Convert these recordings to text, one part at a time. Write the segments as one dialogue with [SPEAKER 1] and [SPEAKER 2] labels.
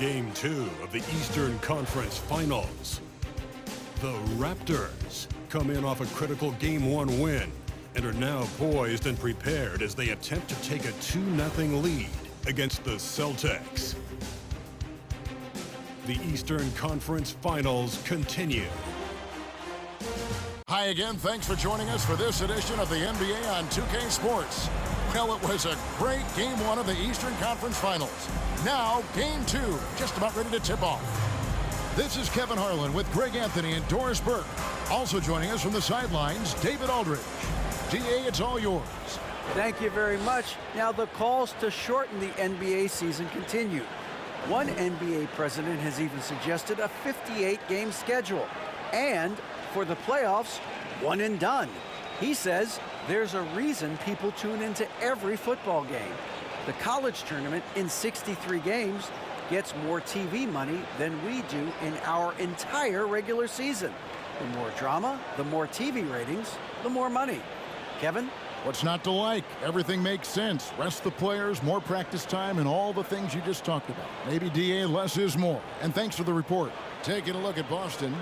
[SPEAKER 1] Game 2 of the Eastern Conference Finals. The Raptors come in off a critical Game 1 win and are now poised and prepared as they attempt to take a 2-0 lead against the Celtics. The Eastern Conference Finals continue.
[SPEAKER 2] Hi again, thanks for joining us for this edition of the NBA on 2K Sports. Well, it was a great Game 1 of the Eastern Conference Finals. Now, Game 2, just about ready to tip off. This is Kevin Harlan with Greg Anthony and Doris Burke. Also joining us from the sidelines, David Aldridge. DA, it's all yours.
[SPEAKER 3] Thank you very much. Now, the calls to shorten the NBA season continue. One NBA president has even suggested a 58-game schedule. And for the playoffs, one and done. He says there's a reason people tune into every football game. The college tournament in 63 games gets more TV money than we do in our entire regular season. The more drama, the more TV ratings, the more money. Kevin?
[SPEAKER 2] What's not to like? Everything makes sense. Rest the players, more practice time, and all the things you just talked about. Maybe, DA, less is more. And thanks for the report. Taking a look at Boston.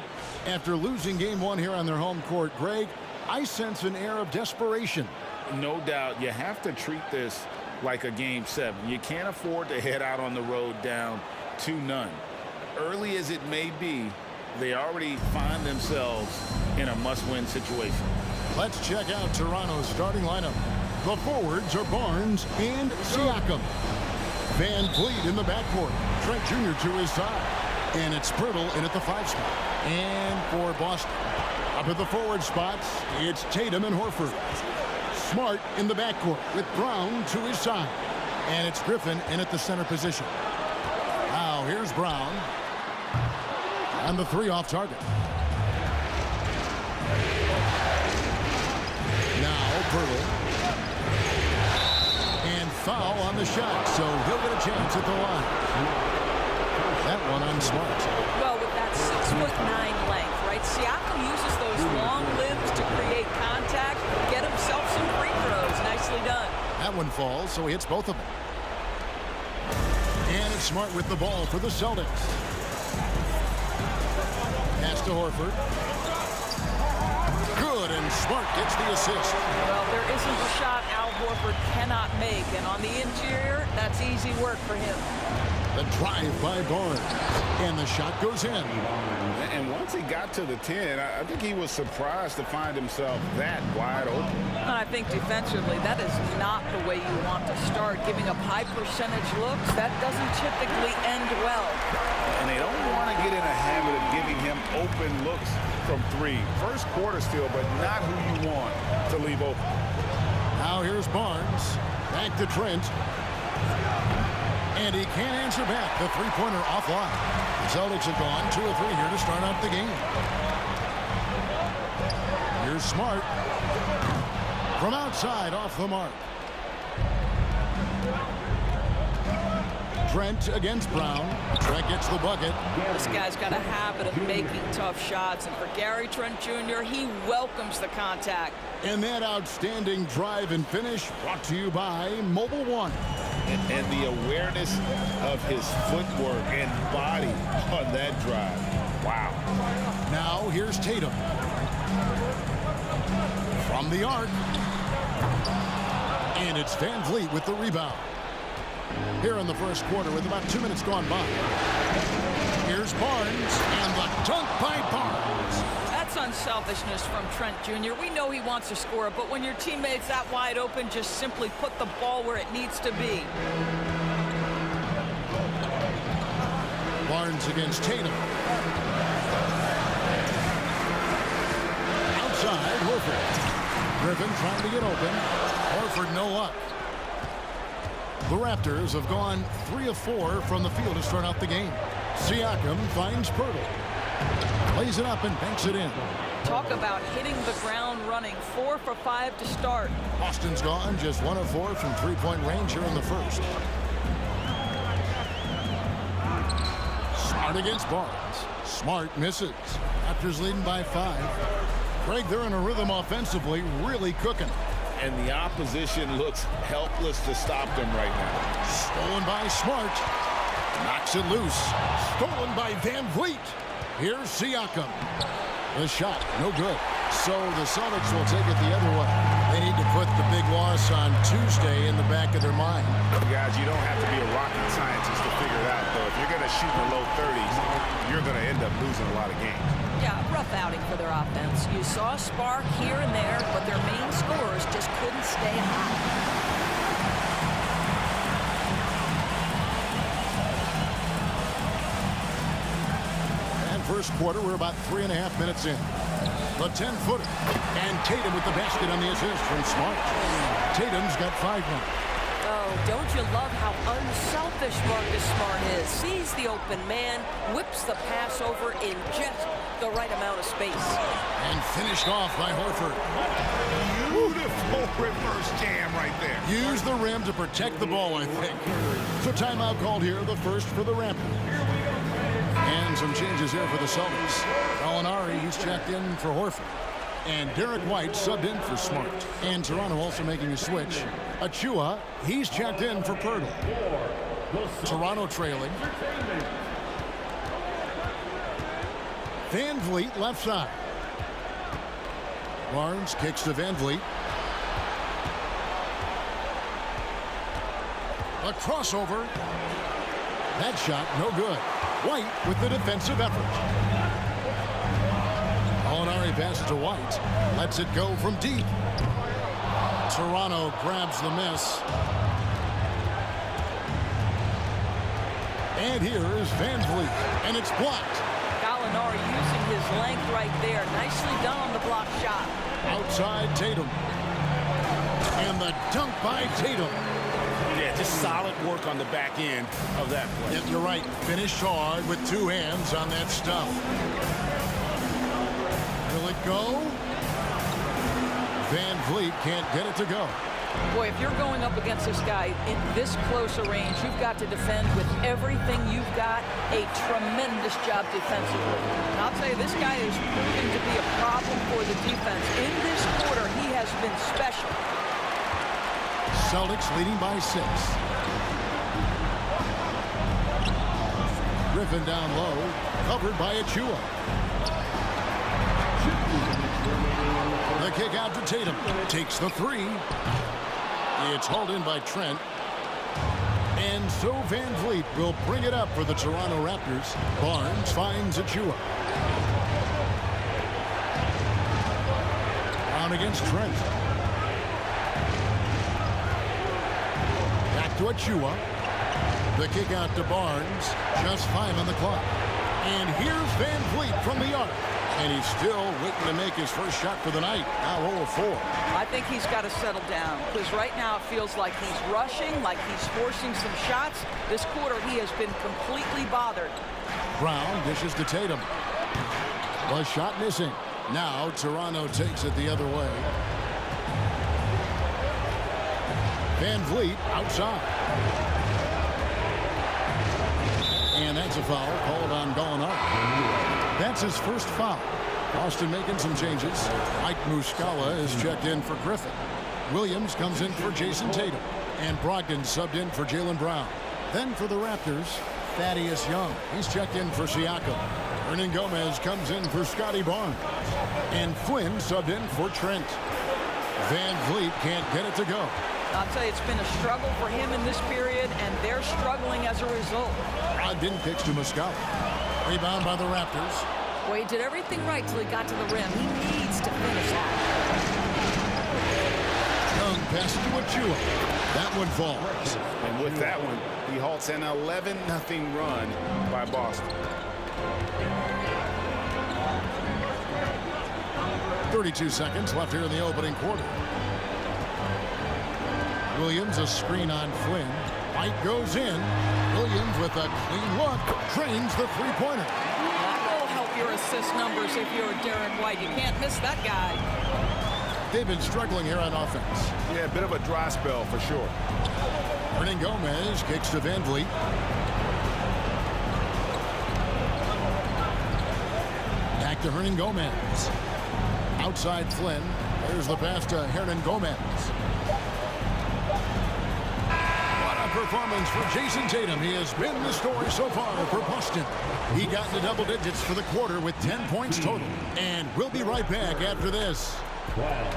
[SPEAKER 2] After losing Game 1 here on their home court, Greg, I sense an air of desperation.
[SPEAKER 4] No doubt. You have to treat this like a Game 7. You can't afford to head out on the road down 2-0. Early as it may be, they already find themselves in a must-win situation.
[SPEAKER 2] Let's check out Toronto's starting lineup. The forwards are Barnes and Siakam. Van Vliet in the backcourt. Trent Jr. to his side. And it's Pirtle in at the 5 spot. And for Boston, up at the forward spots, it's Tatum and Horford. Smart in the backcourt with Brown to his side. And it's Griffin in at the center position. Now here's Brown. And the 3 off target. Now Pirtle. And foul on the shot, so he'll get a chance at the line. That one on Smart.
[SPEAKER 5] Well, with that 6'9" length, right? Siakam uses those long limbs to create contact, get himself some free throws. Nicely done.
[SPEAKER 2] That one falls, so he hits both of them. And it's Smart with the ball for the Celtics. Pass to Horford. Good, and Smart gets the assist.
[SPEAKER 5] Well, there isn't a shot Al Horford cannot make, and on the interior, that's easy work for him.
[SPEAKER 2] The drive by Barnes, and the shot goes in.
[SPEAKER 4] And once he got to the 10, I think he was surprised to find himself that wide open.
[SPEAKER 5] And I think defensively, that is not the way you want to start. Giving up high percentage looks, that doesn't typically end well.
[SPEAKER 4] And they don't want to get in a habit of giving him open looks from 3. First quarter still, but not who you want to leave open.
[SPEAKER 2] Now here's Barnes. Back to Trent. And he can't answer back. The three-pointer offline. The Celtics have gone 2 of 3 here to start out the game. Here's Smart. From outside, off the mark. Trent against Brown. Trent gets the bucket.
[SPEAKER 5] This guy's got a habit of making tough shots, and for Gary Trent Jr., he welcomes the contact.
[SPEAKER 2] And that outstanding drive and finish brought to you by Mobile One.
[SPEAKER 4] And the awareness of his footwork and body on that drive. Wow.
[SPEAKER 2] Now here's Tatum. From the arc. And it's Van Vliet with the rebound. Here in the first quarter with about 2 minutes gone by. Here's Barnes, and the dunk by Barnes.
[SPEAKER 5] That's unselfishness from Trent Jr. We know he wants to score, but when your teammate's that wide open, just simply put the ball where it needs to be.
[SPEAKER 2] Barnes against Tatum. Outside, Horford. Griffin trying to get open. Horford no luck. The Raptors have gone 3 of 4 from the field to start out the game. Siakam finds Pirtle. Plays it up and banks it in.
[SPEAKER 5] Talk about hitting the ground running. 4 for 5 to start.
[SPEAKER 2] Boston's gone just 1 of 4 from three-point range here in the first. Smart against Barnes. Smart misses. Raptors leading by 5. Greg, they're in a rhythm offensively, really cooking.
[SPEAKER 4] And the opposition looks helpless to stop them right now.
[SPEAKER 2] Stolen by Smart. Knocks it loose. Stolen by Van Vliet. Here's Siakam. The shot, no good. So the Celtics will take it the other way. They need to put the big loss on Tuesday in the back of their mind.
[SPEAKER 4] Guys, you don't have to be a rocket scientist to figure it out, though. If you're going to shoot in the low 30s, you're going to end up losing a lot of games.
[SPEAKER 5] Yeah, rough outing for their offense. You saw a spark here and there, but their main scorers just couldn't stay hot.
[SPEAKER 2] First quarter, we're about 3.5 minutes in. The 10-footer. And Tatum with the basket on the assist from Smart. Tatum's got 5 now.
[SPEAKER 5] Oh, don't you love how unselfish Marcus Smart is? Sees the open man, whips the pass over in just the right amount of space.
[SPEAKER 2] And finished off by Horford.
[SPEAKER 4] Beautiful reverse jam right there.
[SPEAKER 2] Use the rim to protect the ball, I think. So timeout called here, the first for the Raptors. And some changes here for the Celtics. Gallinari, he's checked in for Horford. And Derek White subbed in for Smart. And Toronto also making a switch. Achua, he's checked in for Pirtle. Toronto trailing. Van Vliet left side. Barnes kicks to Van Vliet. A crossover. That shot, no good. White with the defensive effort. Gallinari passes to White. Lets it go from deep. Toronto grabs the miss. And here is Van Vliet. And it's blocked.
[SPEAKER 5] Gallinari using his length right there. Nicely done on the block shot.
[SPEAKER 2] Outside Tatum. And the dunk by Tatum.
[SPEAKER 4] Yeah, just solid work on the back end of that play.
[SPEAKER 2] Yeah, you're right. Finished hard with 2 hands on that stuff. Will it go? Van Vliet can't get it to go.
[SPEAKER 5] Boy, if you're going up against this guy in this close a range, you've got to defend with everything you've got. A tremendous job defensively. And I'll tell you, this guy is proving to be a problem for the defense. In this quarter, he has been special.
[SPEAKER 2] Celtics leading by 6. Griffin down low, covered by Achua. The kick out to Tatum. Takes the 3. It's hauled in by Trent. And so Van Vliet will bring it up for the Toronto Raptors. Barnes finds Achua. On against Trent. To Achua. The kick out to Barnes. Just 5 on the clock. And here's Van Vliet from the arc. And he's still waiting to make his first shot for the night. Now 0 of 4.
[SPEAKER 5] I think he's got to settle down, because right now it feels like he's rushing, like he's forcing some shots. This quarter he has been completely bothered.
[SPEAKER 2] Brown dishes to Tatum. The shot missing. Now Toronto takes it the other way. Van Vliet outside. And that's a foul called on Gallinari. That's his first foul. Austin making some changes. Mike Muscala is checked in for Griffin. Williams comes in for Jason Tatum. And Brogdon subbed in for Jaylen Brown. Then for the Raptors, Thaddeus Young. He's checked in for Siakam. Hernan Gomez comes in for Scotty Barnes. And Flynn subbed in for Trent. Van Vliet can't get it to go.
[SPEAKER 5] I'll tell you, it's been a struggle for him in this period, and they're struggling as a result.
[SPEAKER 2] Brogdon kicks to Muscala. Rebound by the Raptors.
[SPEAKER 5] Well, he did everything right till he got to the rim. He needs to finish that.
[SPEAKER 2] Young pass to Achua. That one falls.
[SPEAKER 4] And with that one, he halts an 11-0 run by Boston.
[SPEAKER 2] 32 seconds left here in the opening quarter. Williams a screen on Flynn. White goes in. Williams with a clean look. Drains the three-pointer.
[SPEAKER 5] That will help your assist numbers if you're Derek White. You can't miss that guy.
[SPEAKER 2] They've been struggling here on offense.
[SPEAKER 4] Yeah, a bit of a dry spell for sure.
[SPEAKER 2] Hernan Gomez kicks to Van Vliet. Back to Hernan Gomez. Outside Flynn. There's the pass to Hernan Gomez. What a performance for Jason Tatum. He has been the story so far for Boston. He got into double digits for the quarter with 10 points total. And we'll be right back after this.
[SPEAKER 6] 12.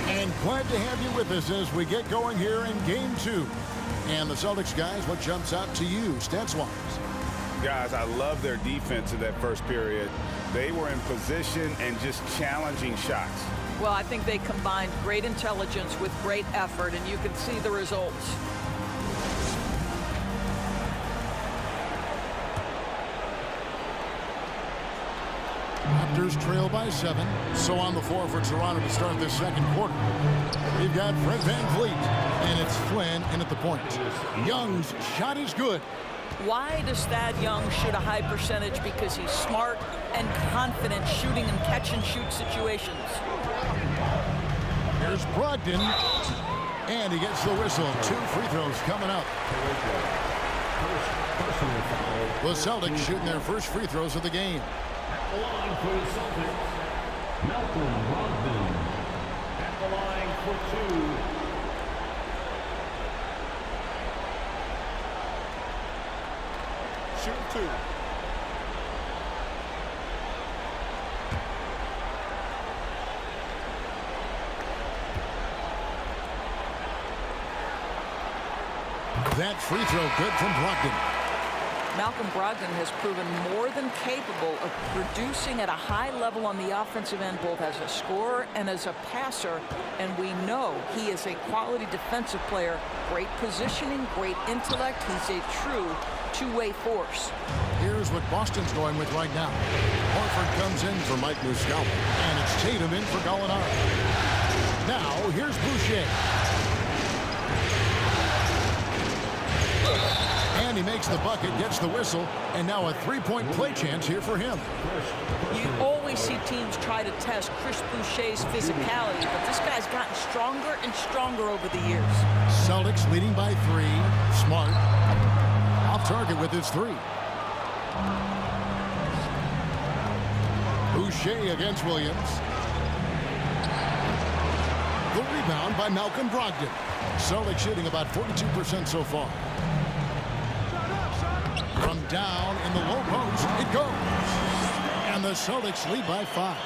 [SPEAKER 2] And glad to have you with us as we get going here in Game 2. And the Celtics, guys, what jumps out to you stats-wise?
[SPEAKER 4] Guys, I love their defense in that first period. They were in position and just challenging shots.
[SPEAKER 5] Well, I think they combined great intelligence with great effort, and you can see the results.
[SPEAKER 2] Raptors trail by 7. So on the floor for Toronto to start this second quarter. We've got Fred VanVleet, and it's Flynn in at the point. Young's shot is good.
[SPEAKER 5] Why does Thad Young shoot a high percentage? Because he's smart and confident shooting in catch-and-shoot situations.
[SPEAKER 2] Here's Brogdon, and he gets the whistle. 2 free throws coming up. The Celtics shooting their first free throws of the game.
[SPEAKER 6] At the line for the Celtics, Malcolm Brogdon. At the line for 2.
[SPEAKER 4] Shoot 2.
[SPEAKER 2] That free throw good from Brogdon.
[SPEAKER 5] Malcolm Brogdon has proven more than capable of producing at a high level on the offensive end, both as a scorer and as a passer. And we know he is a quality defensive player. Great positioning, great intellect. He's a true two-way force.
[SPEAKER 2] Here's what Boston's going with right now. Horford comes in for Mike Muscala, and it's Tatum in for Gallinari. Now, here's Boucher. And he makes the bucket, gets the whistle, and now a three-point play chance here for him.
[SPEAKER 5] You always see teams try to test Chris Boucher's physicality, but this guy's gotten stronger and stronger over the years.
[SPEAKER 2] Celtics leading by 3. Smart. Off target with his 3. Boucher against Williams. The rebound by Malcolm Brogdon. Celtics shooting about 42% so far. From down in the low post, it goes. And the Celtics lead by 5.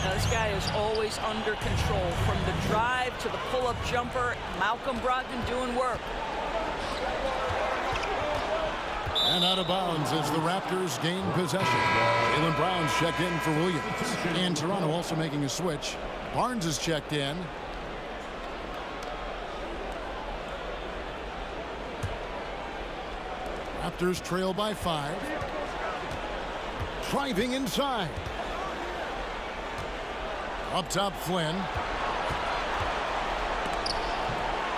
[SPEAKER 5] Now, this guy is always under control. From the drive to the pull-up jumper, Malcolm Brogdon doing work.
[SPEAKER 2] And out of bounds as the Raptors gain possession. Jaylen Brown's checked in for Williams. And Toronto also making a switch. Barnes is checked in. Raptors trail by 5. Driving inside. Up top, Flynn.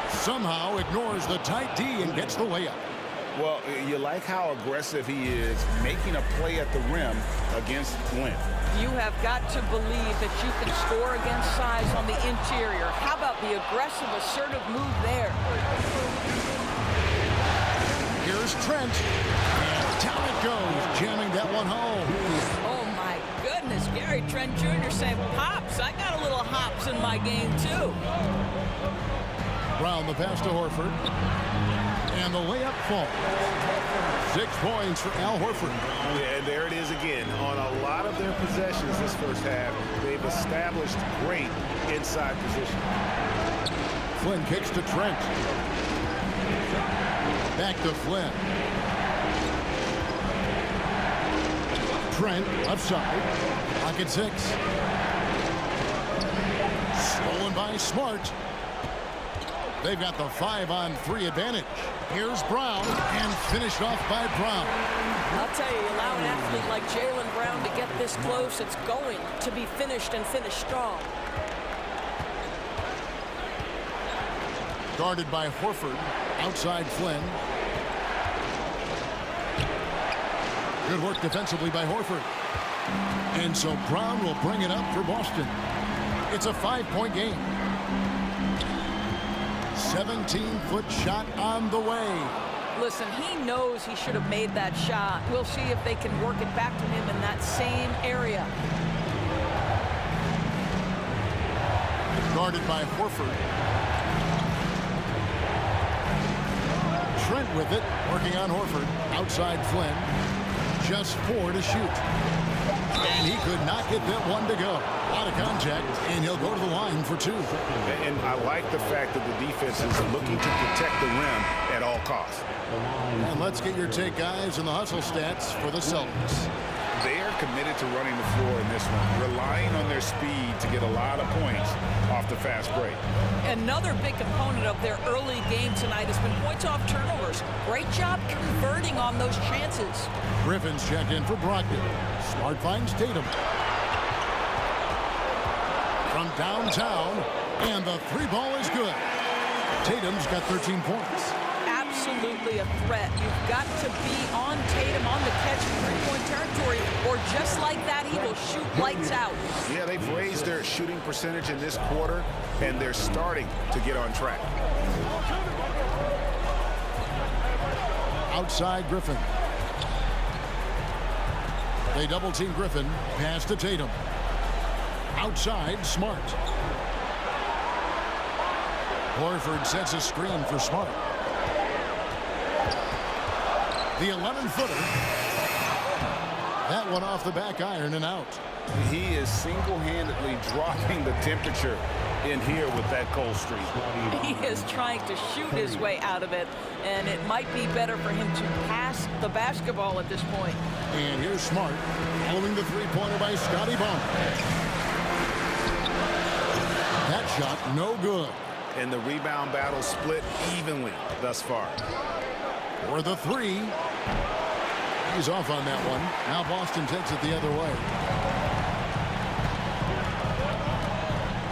[SPEAKER 2] Somehow ignores the tight D and gets the layup.
[SPEAKER 4] Well, you like how aggressive he is making a play at the rim against Flynn.
[SPEAKER 5] You have got to believe that you can score against size on the interior. How about the aggressive, assertive move there?
[SPEAKER 2] Here's Trent. And down it goes, jamming that one home.
[SPEAKER 5] Oh, my goodness. Gary Trent Jr. saying, Pops, I got a little hops in my game, too.
[SPEAKER 2] Brown the pass to Horford. And the layup falls. 6 points for Al Horford.
[SPEAKER 4] Yeah, and there it is again. On a lot of their possessions this first half, they've established great inside position.
[SPEAKER 2] Flynn kicks to Trent. Back to Flynn. Trent left side. Pocket 6. Stolen by Smart. They've got the 5-on-3 advantage. Here's Brown, and finished off by Brown.
[SPEAKER 5] I'll tell you, allow an athlete like Jaylen Brown to get this close, it's going to be finished and finished strong.
[SPEAKER 2] Guarded by Horford. Outside Flynn. Good work defensively by Horford. And so Brown will bring it up for Boston. It's a 5-point game. 17-foot shot on the way.
[SPEAKER 5] Listen, he knows he should have made that shot. We'll see if they can work it back to him in that same area.
[SPEAKER 2] Guarded by Horford. Trent with it, working on Horford. Outside Flynn. Just 4 to shoot. And he could not get that one to go. Out of contact, and he'll go to the line for 2.
[SPEAKER 4] And I like the fact that the defense is looking to protect the rim at all costs.
[SPEAKER 2] And let's get your take, guys, on the hustle stats for the Celtics.
[SPEAKER 4] They are committed to running the floor in this one, relying on their speed to get a lot of points off the fast break.
[SPEAKER 5] Another big component of their early game tonight has been points off turnovers. Great job converting on those chances.
[SPEAKER 2] Griffin's checked in for Brogdon. Smart finds Tatum. From downtown, and the 3-ball is good. Tatum's got 13 points.
[SPEAKER 5] Absolutely a threat. You've got to be on Tatum on the catch in three-point territory, or just like that, he will shoot lights out.
[SPEAKER 4] Yeah, they've raised their shooting percentage in this quarter, and they're starting to get on track.
[SPEAKER 2] Outside Griffin. They double-team Griffin. Pass to Tatum. Outside, Smart. Horford sets a screen for Smart. The 11-footer. That one off the back iron and out.
[SPEAKER 4] He is single-handedly dropping the temperature in here with that cold streak.
[SPEAKER 5] He is trying to shoot his way out of it, and it might be better for him to pass the basketball at this point.
[SPEAKER 2] And here's Smart, following the three-pointer by Scotty Barnes. That shot, no good.
[SPEAKER 4] And the rebound battle split evenly thus far.
[SPEAKER 2] For the 3. He's off on that one. Now Boston takes it the other way.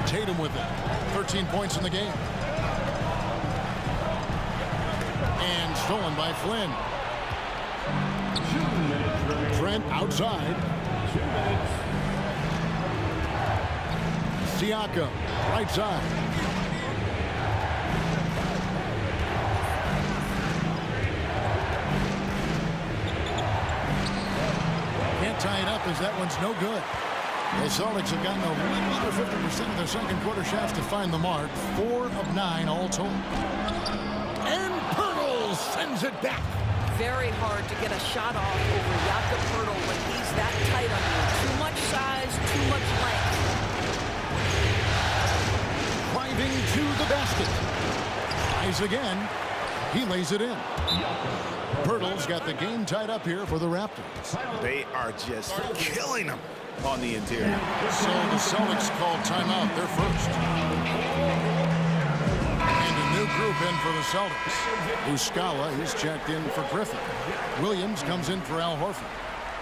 [SPEAKER 2] Tatum with it. 13 points in the game. And stolen by Flynn. Trent outside. Siakam, right side. Can't tie it up as that one's no good. The Celtics have gotten a little under 50% of their second quarter shots to find the mark. 4 of 9 all told. And Pirtle sends it back.
[SPEAKER 5] Very hard to get a shot off over Jakob Pirtle when he's that tight on you. Too much size, too much length.
[SPEAKER 2] Driving to the basket. Tries again. He lays it in. Pirtle's got the game tied up here for the Raptors.
[SPEAKER 4] They are just killing them on the interior.
[SPEAKER 2] So the Celtics call timeout, their first. And a new group in for the Celtics. Muscala, he's checked in for Griffin. Williams comes in for Al Horford.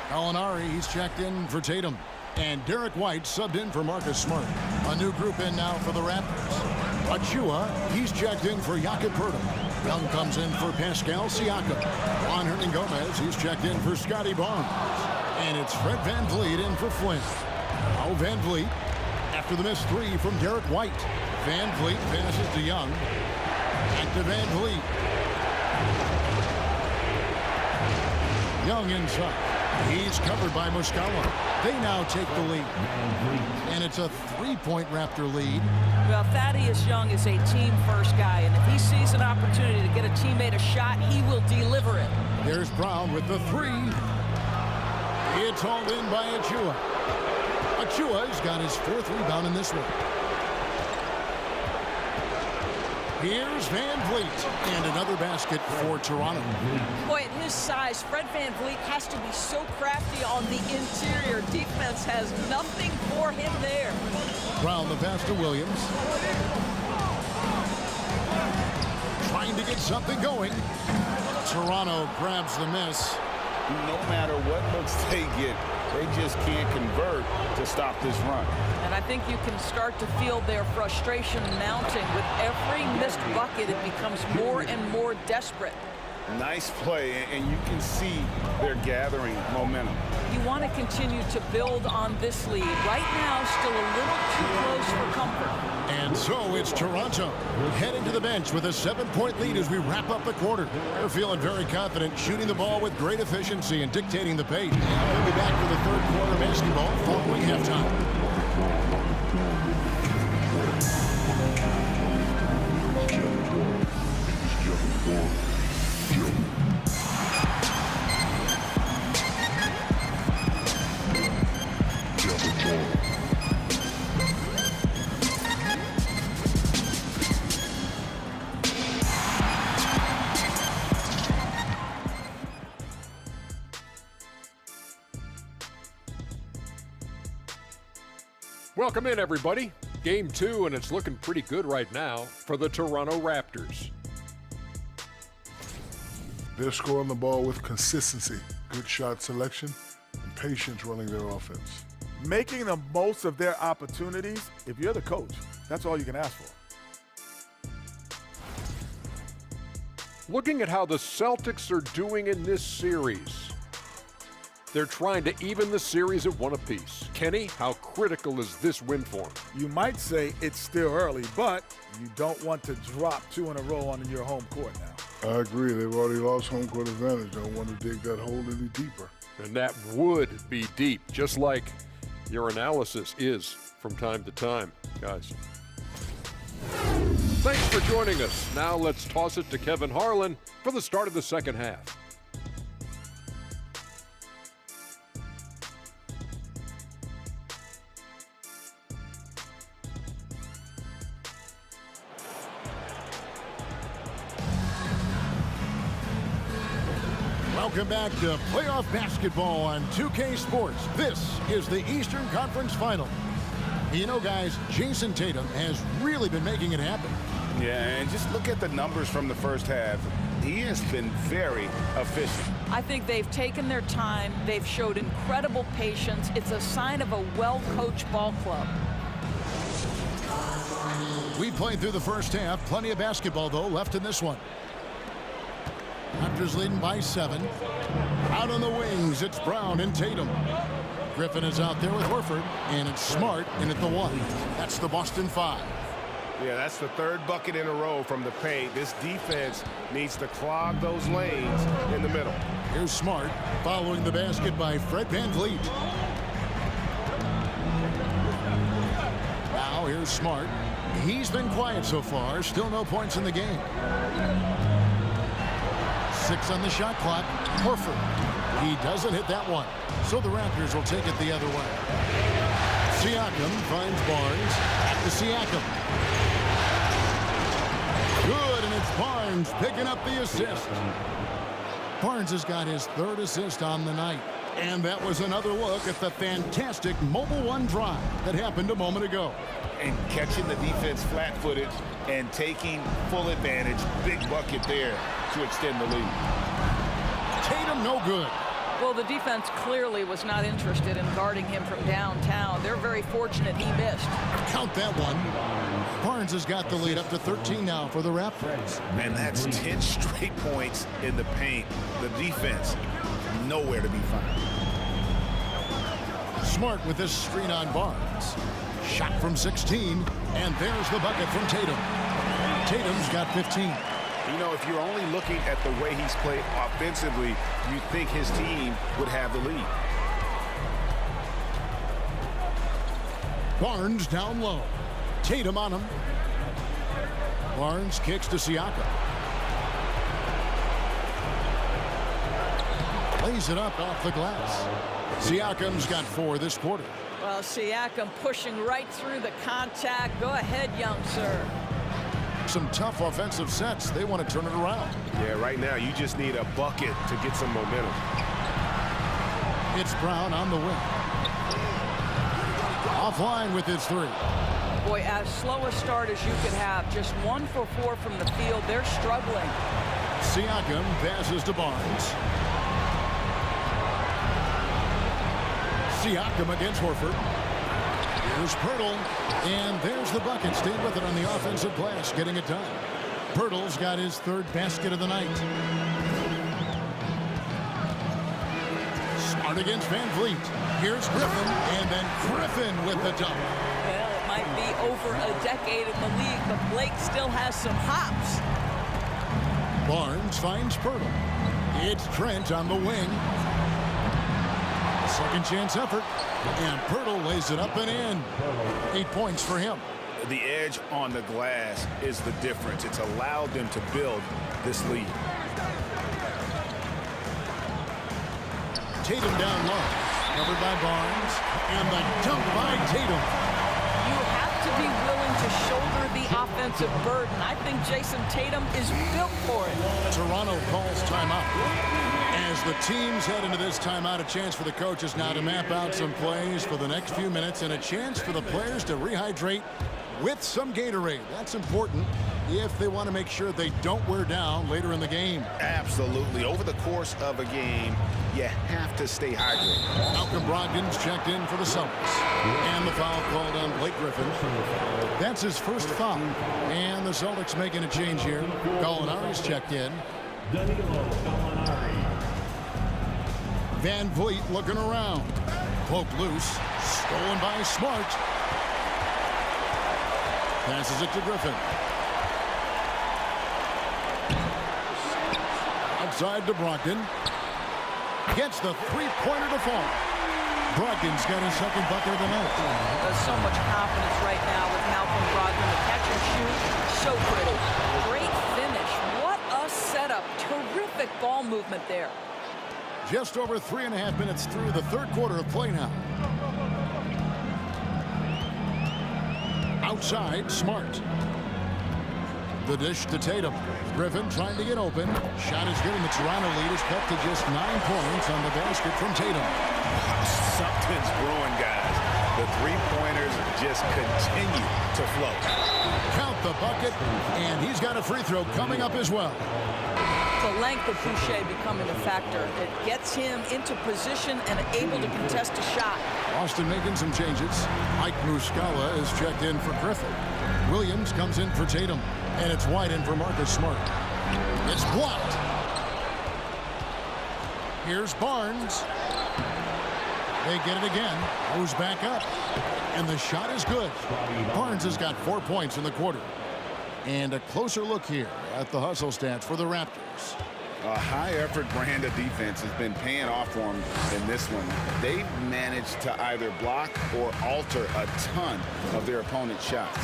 [SPEAKER 2] Gallinari, he's checked in for Tatum. And Derek White subbed in for Marcus Smart. A new group in now for the Raptors. Achua, he's checked in for Jakob Pirtle. Young comes in for Pascal Siakam. Juan Hernan-Gomez, he's checked in for Scotty Barnes. And it's Fred VanVleet in for Flynn. Now VanVleet, after the missed 3 from Derek White. VanVleet passes to Young. Back to VanVleet. Young inside. He's covered by Muscala. They now take the lead. And it's a 3-point Raptor lead.
[SPEAKER 5] Well, Thaddeus Young is a team-first guy, and if he sees an opportunity to get a teammate a shot, he will deliver it.
[SPEAKER 2] There's Brown with the 3. It's hauled in by Achua. Achua's got his 4th rebound in this one. Here's VanVleet, and another basket for Toronto.
[SPEAKER 5] Boy, at his size, Fred VanVleet has to be so crafty on the interior. Defense has nothing for him there.
[SPEAKER 2] Brown the pass to Williams. Trying to get something going. Toronto grabs the miss.
[SPEAKER 4] No matter what looks they get, they just can't convert to stop this run.
[SPEAKER 5] And I think you can start to feel their frustration mounting. With every missed bucket, it becomes more and more desperate.
[SPEAKER 4] Nice play, and you can see they're gathering momentum.
[SPEAKER 5] You want to continue to build on this lead. Right now, still a little too close for comfort.
[SPEAKER 2] And so it's Toronto heading to the bench with a 7-point lead as we wrap up the quarter. They're feeling very confident, shooting the ball with great efficiency and dictating the pace. We'll be back for the third quarter basketball following halftime.
[SPEAKER 7] Welcome in, everybody. Game 2, and it's looking pretty good right now for the Toronto Raptors.
[SPEAKER 8] They're scoring the ball with consistency, good shot selection, and patience running their offense.
[SPEAKER 9] Making the most of their opportunities. If you're the coach, that's all you can ask for.
[SPEAKER 7] Looking at how the Celtics are doing in this series, they're trying to even the series at 1 apiece. Kenny, how critical is this win for them?
[SPEAKER 9] You might say it's still early, but you don't want to drop 2 in a row on your home court now.
[SPEAKER 8] I agree. They've already lost home court advantage. Don't want to dig that hole any deeper.
[SPEAKER 7] And that would be deep, just like your analysis is from time to time, guys. Thanks for joining us. Now let's toss it to Kevin Harlan for the start of the second half.
[SPEAKER 2] Welcome back to playoff basketball on 2K Sports. This is the Eastern Conference Final. You know, guys, Jason Tatum has really been making it happen.
[SPEAKER 4] Yeah, and just look at the numbers from the first half. He has been very efficient.
[SPEAKER 5] I think they've taken their time. They've showed incredible patience. It's a sign of a well-coached ball club.
[SPEAKER 2] We played through the first half. Plenty of basketball, though, left in this one. Raptors leading by 7. Out on the wings, it's Brown and Tatum. Griffin is out there with Horford, and it's Smart in at the 1. That's the Boston 5.
[SPEAKER 10] Yeah, that's the third bucket in a row from the paint. This defense needs to clog those lanes in the middle.
[SPEAKER 2] Here's Smart, following the basket by Fred VanVleet. Now here's Smart. He's been quiet so far, still no points in the game. 6 on the shot clock. Horford. He doesn't hit that one. So the Raptors will take it the other way. Siakam finds Barnes. At the Siakam. Good, and it's Barnes picking up the assist. Barnes has got his 3rd assist on the night. And that was another look at the fantastic Mobile One drive that happened a moment ago.
[SPEAKER 4] And catching the defense flat-footed and taking full advantage. Big bucket there to extend the lead.
[SPEAKER 2] Tatum no good.
[SPEAKER 5] Well, the defense clearly was not interested in guarding him from downtown. They're very fortunate he missed.
[SPEAKER 2] Count that one. Barnes has got the lead up to 13 now for the Raptors.
[SPEAKER 4] And that's 10 straight points in the paint. The defense, nowhere to be found.
[SPEAKER 2] Smart with this screen on Barnes. Shot from 16, and there's the bucket from Tatum. Tatum's got 15.
[SPEAKER 10] You know, if you're only looking at the way he's played offensively, you'd think his team would have the lead.
[SPEAKER 2] Barnes down low. Tatum on him. Barnes kicks to Siakam. Lays it up off the glass. Siakam's got 4 this quarter.
[SPEAKER 5] Well, Siakam pushing right through the contact. Go ahead, young sir.
[SPEAKER 2] Some tough offensive sets. They want to turn it around.
[SPEAKER 10] Yeah, right now you just need a bucket to get some momentum.
[SPEAKER 2] It's Brown on the wing. Offline with his 3.
[SPEAKER 5] Boy, as slow a start as you could have. Just 1 for 4 from the field. They're struggling.
[SPEAKER 2] Siakam passes to Barnes. Siakam against Horford. Here's Pirtle, and there's the bucket. Staying with it on the offensive glass, getting it done. Pirtle's got his 3rd basket of the night. Smart against Van Vliet. Here's Griffin, and then Griffin with the dunk.
[SPEAKER 5] Well, it might be over a decade in the league, but Blake still has some hops.
[SPEAKER 2] Barnes finds Pirtle. It's Trent on the wing. Second chance effort. And Pirtle lays it up and in. 8 points for him.
[SPEAKER 4] The edge on the glass is the difference. It's allowed them to build this lead.
[SPEAKER 2] Tatum down low. Covered by Barnes. And the dunk by Tatum.
[SPEAKER 5] You have to be willing to shoulder the offensive burden. I think Jason Tatum is built for it.
[SPEAKER 2] Toronto calls timeout. As the teams head into this timeout, a chance for the coaches now to map out some plays for the next few minutes and a chance for the players to rehydrate with some Gatorade. That's important if they want to make sure they don't wear down later in the game.
[SPEAKER 4] Absolutely. Over the course of a game, you have to stay hydrated.
[SPEAKER 2] Malcolm Brogdon's checked in for the Celtics. And the foul called on Blake Griffin. That's his first foul. And the Celtics making a change here. Gallinari's checked in. Van Vliet looking around. Poke loose. Stolen by Smart. Passes it to Griffin. Outside to Brogdon. Gets the three-pointer to fall. Brogdon's got his second bucket of the night.
[SPEAKER 5] There's so much confidence right now with Malcolm Brogdon. The catch and shoot, so pretty. Great finish. What a setup. Terrific ball movement there.
[SPEAKER 2] Just over 3.5 minutes through the third quarter of play now. Outside, Smart. The dish to Tatum. Griffin trying to get open. Shot is good, and the Toronto lead is cut to just 9 points on the basket from Tatum.
[SPEAKER 4] Something's brewing, guys. The three-pointers just continue to flow.
[SPEAKER 2] Count the bucket, and he's got a free throw coming up as well.
[SPEAKER 5] The length of Boucher becoming a factor. It gets him into position and able to contest a shot.
[SPEAKER 2] Austin making some changes. Mike Muscala is checked in for Griffin. Williams comes in for Tatum. And it's wide in for Marcus Smart. It's blocked. Here's Barnes. They get it again. Moves back up. And the shot is good. Barnes has got 4 points in the quarter. And a closer look here at the hustle stats for the Raptors.
[SPEAKER 4] A high-effort brand of defense has been paying off for them in this one. They've managed to either block or alter a ton of their opponent's shots.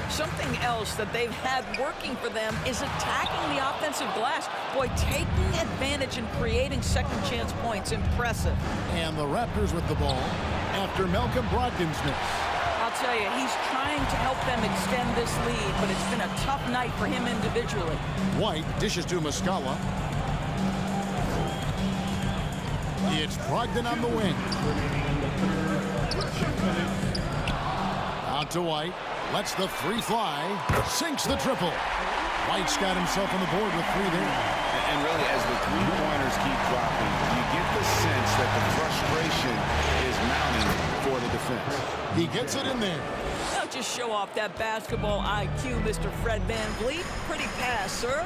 [SPEAKER 5] Something else that they've had working for them is attacking the offensive glass. Boy, taking advantage and creating second chance points. Impressive.
[SPEAKER 2] And the Raptors with the ball after Malcolm Brogdon's miss.
[SPEAKER 5] I'll tell you, he's trying to help them extend this lead, but it's been a tough night for him individually.
[SPEAKER 2] White dishes to Muscala. It's Brogdon on the wing. Out to White. Lets the three fly. Sinks the triple. White's got himself on the board with 3 there.
[SPEAKER 4] And really, as the three-pointers keep dropping, you get the sense that the frustration is mounting for the defense.
[SPEAKER 2] He gets it in there.
[SPEAKER 5] Don't just show off that basketball IQ, Mr. Fred Van Vliet. Pretty pass, sir.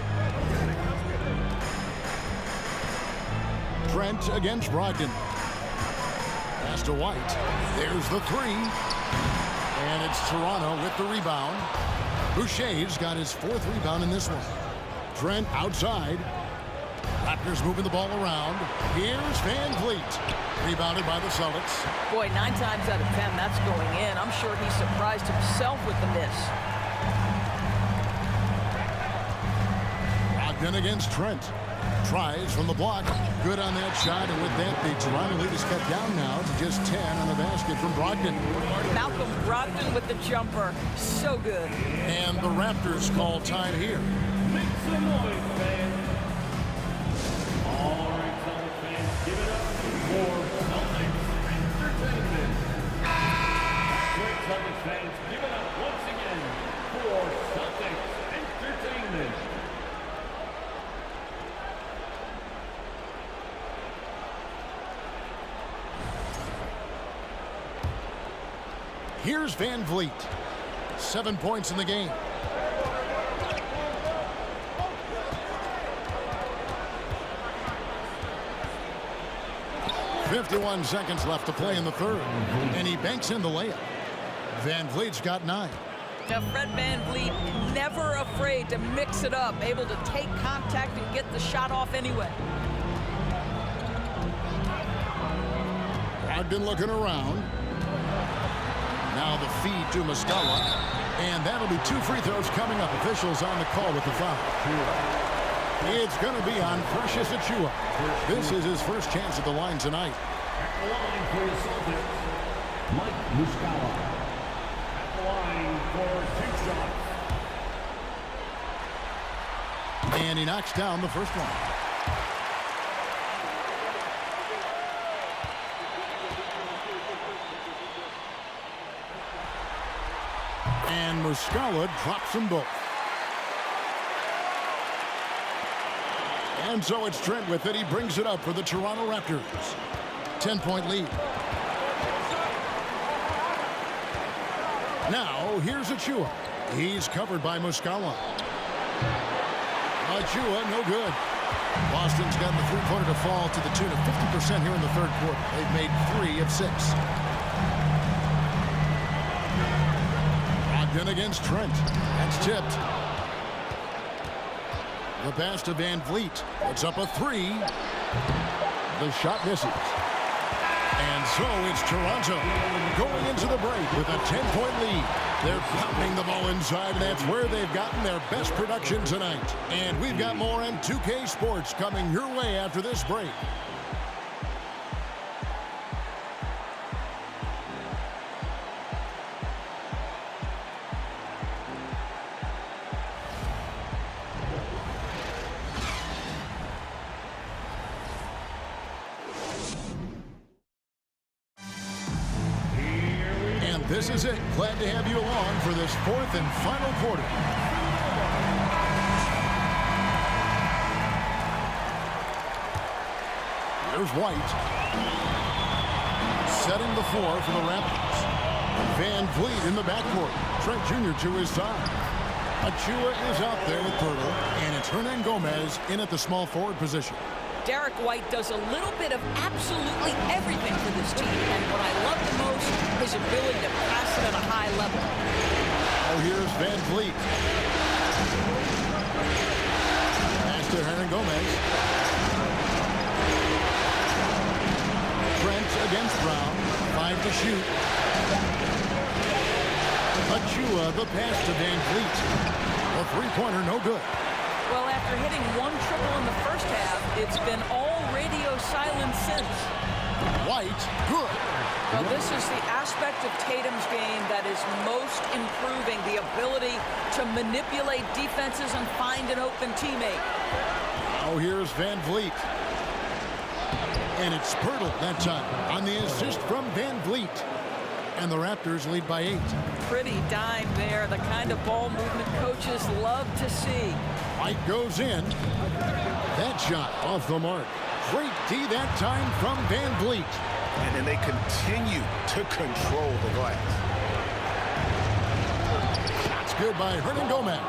[SPEAKER 2] Trent against Brogdon. Pass to White. There's the three. And it's Toronto with the rebound. Boucher's got his 4th rebound in this one. Trent outside. Raptors moving the ball around. Here's Van Vliet. Rebounded by the Celtics.
[SPEAKER 5] Boy, 9 times out of 10, that's going in. I'm sure he surprised himself with the miss.
[SPEAKER 2] Brogdon against Trent. Tries from the block. Good on that shot, and with that, the Toronto lead is cut down now to just 10 on the basket from Brogdon.
[SPEAKER 5] Malcolm Brogdon with the jumper. So good.
[SPEAKER 2] And the Raptors call time here.
[SPEAKER 6] Make some noise, fans. All right, Celtics fans, give it up for Celtics Entertainment. Great Celtics fans, give it up once again for Celtics Entertainment.
[SPEAKER 2] Here's Van Vliet. 7 points in the game. 51 seconds left to play in the third. And he banks in the layup. Van Vliet's got 9.
[SPEAKER 5] Now, Fred VanVleet, never afraid to mix it up, able to take contact and get the shot off anyway.
[SPEAKER 2] Brogdon looking around. Now the feed to Muscala. And that'll be 2 free throws coming up. Officials on the call with the foul. It's going to be on Precious Achiuwa. This is his first chance at the line tonight.
[SPEAKER 6] At the line for the Celtics, Mike Muscala. At the line for 2 shots.
[SPEAKER 2] And he knocks down the first one. And Muscala drops them both. And so it's Trent with it. He brings it up for the Toronto Raptors. 10-point lead. Now, here's Achiuwa. He's covered by Muscala. Achiuwa, no good. Boston's gotten the three-pointer to fall to the tune of 50% here in the third quarter. They've made 3 of 6. Brogdon against Trent. That's tipped. The pass to Van Vliet. It's up a 3. The shot misses. And so it's Toronto going into the break with a 10-point lead. They're pounding the ball inside, and that's where they've gotten their best production tonight. And we've got more on 2K Sports coming your way after this break. This is it. Glad to have you along for this 4th and final quarter. Here's White. Setting the floor for the Raptors. Van Vliet in the backcourt. Trent Jr. to his side. Achiuwa is out there with Pirtle. And it's Hernan Gomez in at the small forward position.
[SPEAKER 5] Derek White does a little bit of absolutely everything for this team, and what I love the most, his ability to pass it at a high level.
[SPEAKER 2] Oh, here's Van Vliet. Pass to Hernan Gomez. Trent against Brown. 5 to shoot. Achiuwa, the pass to Van Vliet. A three-pointer, no good.
[SPEAKER 5] Well, after hitting 1 triple in the first half, it's been all radio silence since.
[SPEAKER 2] White, good.
[SPEAKER 5] Well, this is the aspect of Tatum's game that is most improving, the ability to manipulate defenses and find an open teammate.
[SPEAKER 2] Oh, here's Van Vliet. And it's Pirtle that time on the assist from Van Vliet. And the Raptors lead by 8.
[SPEAKER 5] Pretty dime there, the kind of ball movement coaches love to see.
[SPEAKER 2] White goes in. That shot off the mark. Great D that time from Van Vliet.
[SPEAKER 10] And then they continue to control the glass.
[SPEAKER 2] That's good by Hernan Gomez.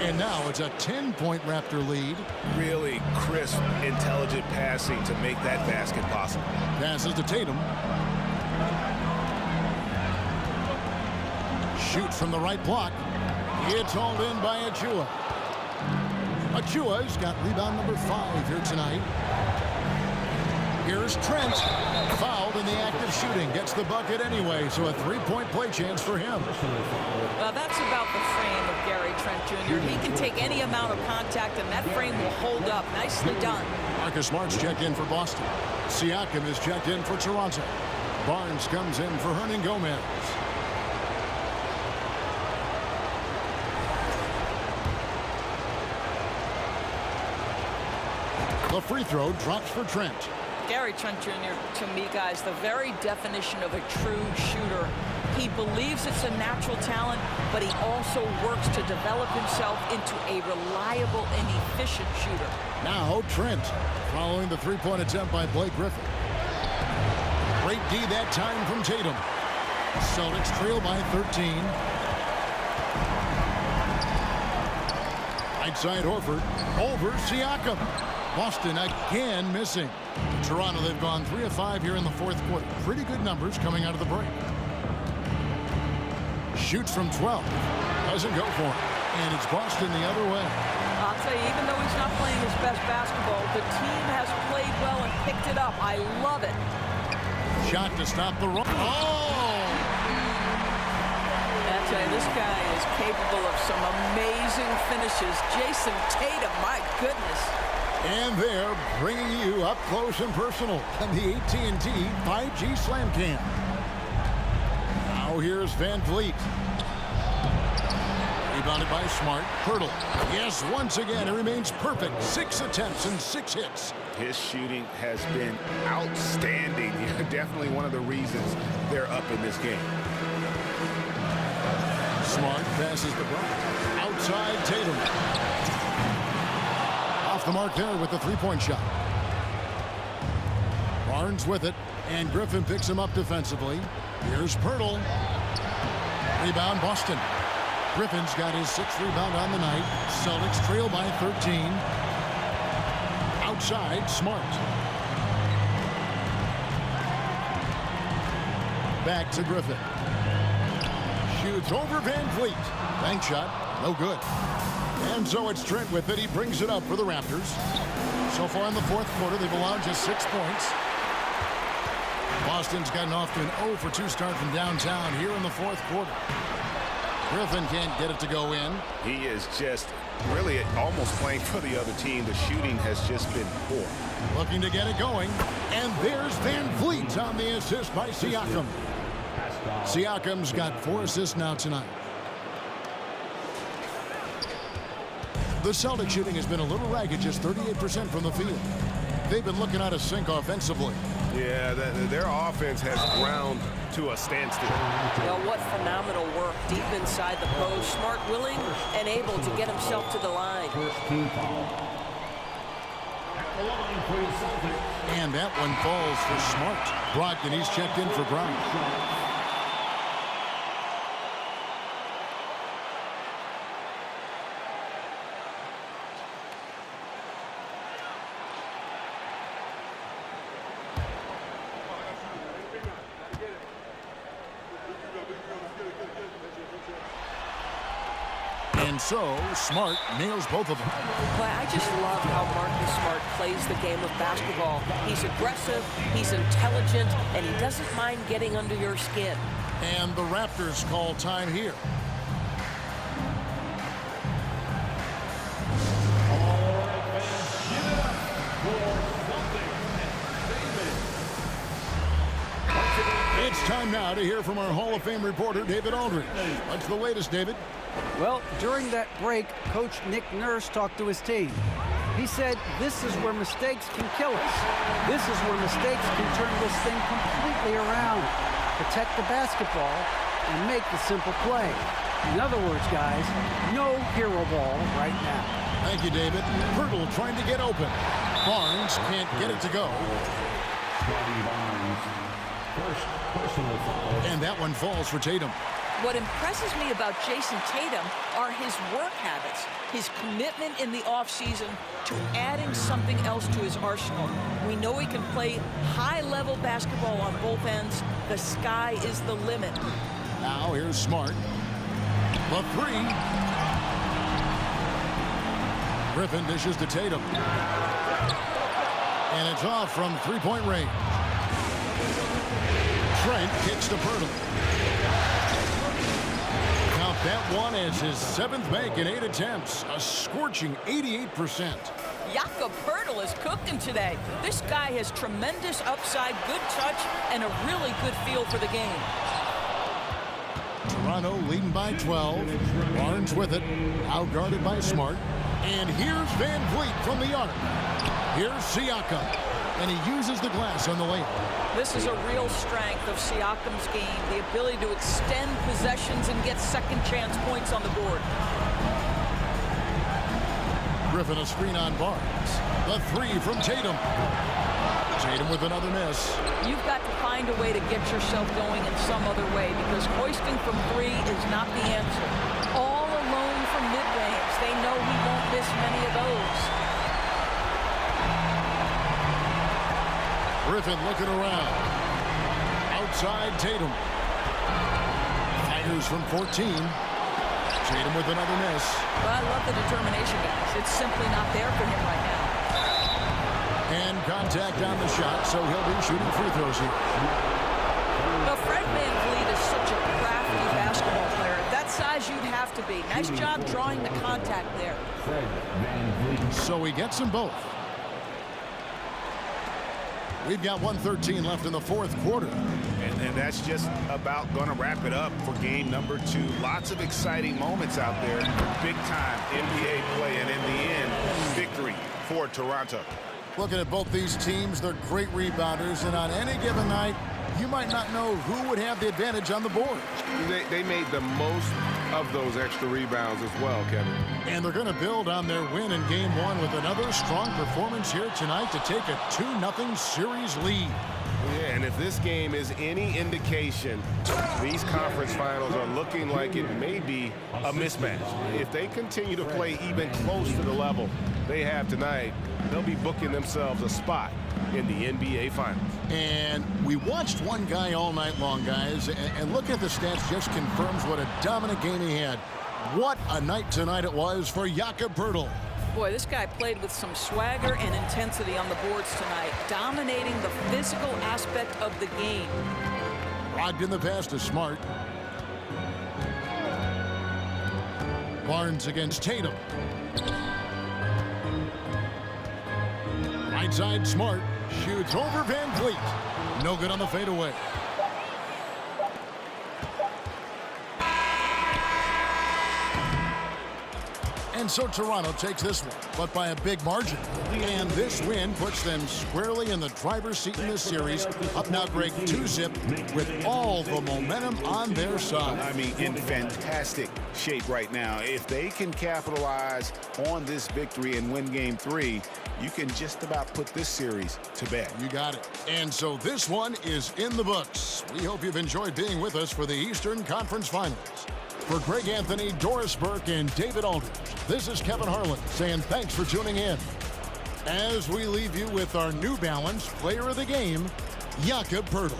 [SPEAKER 2] And now it's a 10-point Raptor lead.
[SPEAKER 10] Really crisp, intelligent passing to make that basket possible.
[SPEAKER 2] Passes to Tatum. Shoots from the right block. It's hauled in by Achiuwa. Achiuwa's got rebound number 5 here tonight. Here's Trent. Fouled in the act of shooting. Gets the bucket anyway, so a 3-point play chance for him.
[SPEAKER 5] Well, that's about the frame of Gary Trent Jr. He can take any amount of contact, and that frame will hold up. Nicely done.
[SPEAKER 2] Marcus Smart's checked in for Boston. Siakam is checked in for Toronto. Barnes comes in for Hernan Gomez. The free throw drops for Trent.
[SPEAKER 5] Gary Trent Jr., to me, guys, the very definition of a true shooter. He believes it's a natural talent, but he also works to develop himself into a reliable and efficient shooter.
[SPEAKER 2] Now Trent, following the three-point attempt by Blake Griffin. Great D that time from Tatum. Celtics trail by 13. Right side Horford. Over Siakam. Boston again missing. Toronto, they've gone 3 of 5 here in the fourth quarter. Pretty good numbers coming out of the break. Shoots from 12. Doesn't go for it. And it's Boston the other way.
[SPEAKER 5] I'll tell you, even though he's not playing his best basketball, the team has played well and picked it up. I love it.
[SPEAKER 2] Shot to stop the run. Oh!
[SPEAKER 5] I tell you, this guy is capable of some amazing finishes. Jason Tatum, my goodness.
[SPEAKER 2] And they're bringing you up close and personal on the AT&T 5G Slam Cam. Now here's Van Vliet. Rebounded by Smart. Pirtle. Yes, once again, it remains perfect. 6 attempts and 6 hits.
[SPEAKER 10] His shooting has been outstanding. Definitely one of the reasons they're up in this game.
[SPEAKER 2] Smart passes the ball. Outside Tatum. Off the mark there with the three-point shot. Barnes with it, and Griffin picks him up defensively. Here's Pirtle. Rebound Boston. Griffin's got his 6th rebound on the night. Celtics trail by 13. Outside, Smart. Back to Griffin. Shoots over Van Vliet. Bank shot, no good. And so it's Trent with it. He brings it up for the Raptors. So far in the fourth quarter, they've allowed just 6 points. Boston's gotten off to an 0 for 2 start from downtown here in the fourth quarter. Griffin can't get it to go in.
[SPEAKER 10] He is just really almost playing for the other team. The shooting has just been poor.
[SPEAKER 2] Looking to get it going. And there's Van Vliet on the assist by Siakam. Siakam's got 4 assists now tonight. The Celtics shooting has been a little ragged, just 38% from the field. They've been looking out of sync offensively.
[SPEAKER 10] Yeah, their offense has ground to a standstill.
[SPEAKER 11] Well, what phenomenal work deep inside the post. Smart, willing, and able to get himself to the line.
[SPEAKER 2] And that one falls for Smart. Brogdon, he's checked in for Brown. And so, Smart nails both of them.
[SPEAKER 11] Well, I just love how Marcus Smart plays the game of basketball. He's aggressive, he's intelligent, and he doesn't mind getting under your skin.
[SPEAKER 2] And the Raptors call time here. It's time now to hear from our Hall of Fame reporter, David Aldridge. What's the latest, David?
[SPEAKER 3] Well, during that break, Coach Nick Nurse talked to his team. He said, this is where mistakes can kill us. This is where mistakes can turn this thing completely around. Protect the basketball and make the simple play. In other words, guys, no hero ball right now.
[SPEAKER 2] Thank you, David. Pirtle trying to get open. Barnes can't get it to go. And that one falls for Tatum.
[SPEAKER 5] What impresses me about Jason Tatum are his work habits, his commitment in the offseason to adding something else to his arsenal. We know he can play high-level basketball on both ends. The sky is the limit.
[SPEAKER 2] Now here's Smart. The 3. Griffin dishes to Tatum. And it's off from three-point range. Trent kicks to Pirtle. Count that one as his 7th bank in 8 attempts. A scorching 88%.
[SPEAKER 5] Jakob Pirtle is cooking today. This guy has tremendous upside, good touch, and a really good feel for the game.
[SPEAKER 2] Toronto leading by 12. Barnes with it. Out guarded by Smart. And here's Van Vliet from the arc. Here's Siakam. And he uses the glass on the layup.
[SPEAKER 5] This is a real strength of Siakam's game, the ability to extend possessions and get second chance points on the board.
[SPEAKER 2] Griffin a screen on Barnes. The 3 from Tatum. Tatum with another miss.
[SPEAKER 5] You've got to find a way to get yourself going in some other way because hoisting from 3 is not the answer. All alone from mid-range. They know he won't miss many of those.
[SPEAKER 2] Griffin looking around. Outside Tatum. Fires from 14. Tatum with another miss.
[SPEAKER 5] Well, I love the determination, guys. It's simply not there for him right now.
[SPEAKER 2] And contact on the shot, so he'll be shooting free throws here.
[SPEAKER 5] Well, Fred VanVleet is such a crafty basketball player. At that size, you'd have to be. Nice job drawing the contact there.
[SPEAKER 2] So he gets them both. We've got 1:13 left in the fourth quarter.
[SPEAKER 4] And that's just about going to wrap it up for game number 2. Lots of exciting moments out there. Big-time NBA play, and in the end, victory for Toronto.
[SPEAKER 2] Looking at both these teams, they're great rebounders, and on any given night, you might not know who would have the advantage on the board.
[SPEAKER 10] They made the most of those extra rebounds as well, Kevin.
[SPEAKER 2] And they're going to build on their win in Game 1 with another strong performance here tonight to take a 2-0 series lead.
[SPEAKER 10] Yeah, and if this game is any indication, these conference finals are looking like it may be a mismatch. If they continue to play even close to the level they have tonight, they'll be booking themselves a spot in the NBA Finals.
[SPEAKER 2] And we watched one guy all night long, guys, and looking at the stats just confirms what a dominant game he had. What a night tonight it was for Jakob Poeltl.
[SPEAKER 5] Boy, this guy played with some swagger and intensity on the boards tonight, dominating the physical aspect of the game.
[SPEAKER 2] Logged in the pass to Smart. Barnes against Tatum. Right side, Smart. Shoots over VanVleet. No good on the fadeaway. And so Toronto takes this one, but by a big margin. And this win puts them squarely in the driver's seat in this series. Up now, Greg, 2-zip with all the momentum on their side.
[SPEAKER 4] I mean, in fantastic shape right now. If they can capitalize on this victory and win Game 3, you can just about put this series to bed.
[SPEAKER 2] You got it. And so this one is in the books. We hope you've enjoyed being with us for the Eastern Conference Finals. For Greg Anthony, Doris Burke, and David Aldridge, this is Kevin Harlan saying thanks for tuning in. As we leave you with our New Balance Player of the Game, Jakob Poeltl.